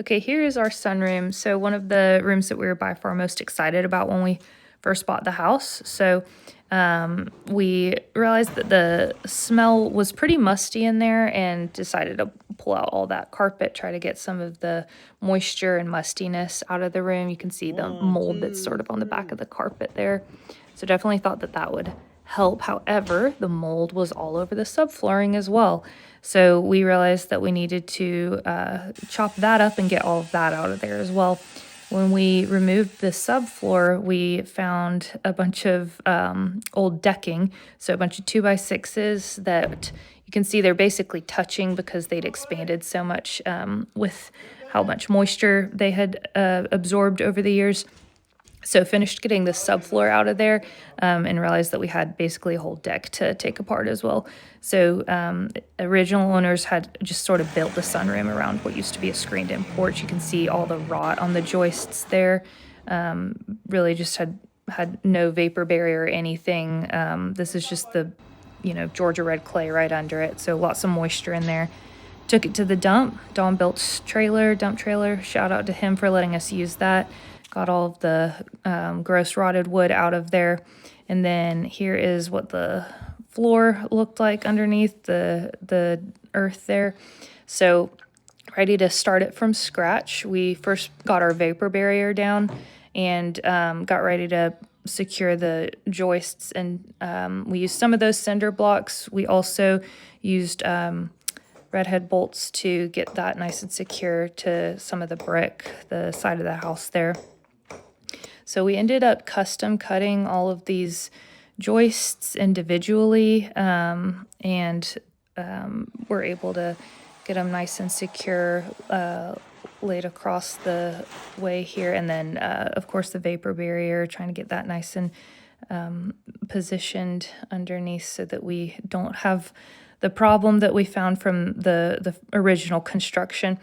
Okay, here is our sunroom. So one of the rooms that we were by far most excited about when we first bought the house. So we realized that the smell was pretty musty in there and decided to pull out all that carpet, try to get some of the moisture and mustiness out of the room. You can see the mold that's sort of on the back of the carpet there. So definitely thought that that would help. However, the mold was all over the subflooring as well. So we realized that we needed to chop that up and get all of that out of there as well. When we removed the subfloor, we found a bunch of old decking, so a bunch of 2x6s that you can see they're basically touching because they'd expanded so much with how much moisture they had absorbed over the years. So finished getting the subfloor out of there and realized that we had basically a whole deck to take apart as well. So original owners had just sort of built the sunroom around what used to be a screened-in porch. You can see all the rot on the joists there. Really just had no vapor barrier or anything. This is just the, Georgia red clay right under it. So lots of moisture in there. Took it to the dump. Don built dump trailer. Shout out to him for letting us use that. Got all of the gross rotted wood out of there. And then here is what the floor looked like underneath the earth there. So ready to start it from scratch. We first got our vapor barrier down and got ready to secure the joists. And we used some of those cinder blocks. We also used redhead bolts to get that nice and secure to some of the brick, the side of the house there. So we ended up custom cutting all of these joists individually and we're able to get them nice and secure laid across the way here. And then, of course, the vapor barrier, trying to get that nice and positioned underneath so that we don't have the problem that we found from the original construction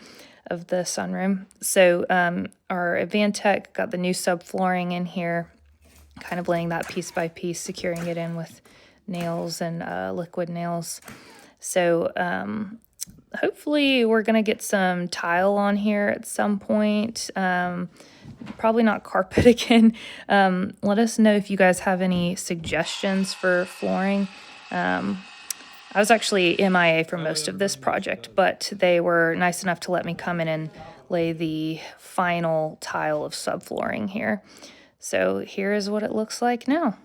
of the sunroom. So our Advantech got the new subflooring in here, kind of laying that piece by piece, securing it in with nails and liquid nails. So hopefully we're going to get some tile on here at some point. Probably not carpet again. Let us know if you guys have any suggestions for flooring. I was actually MIA for most of this project, but they were nice enough to let me come in and lay the final tile of subflooring here. So here is what it looks like now.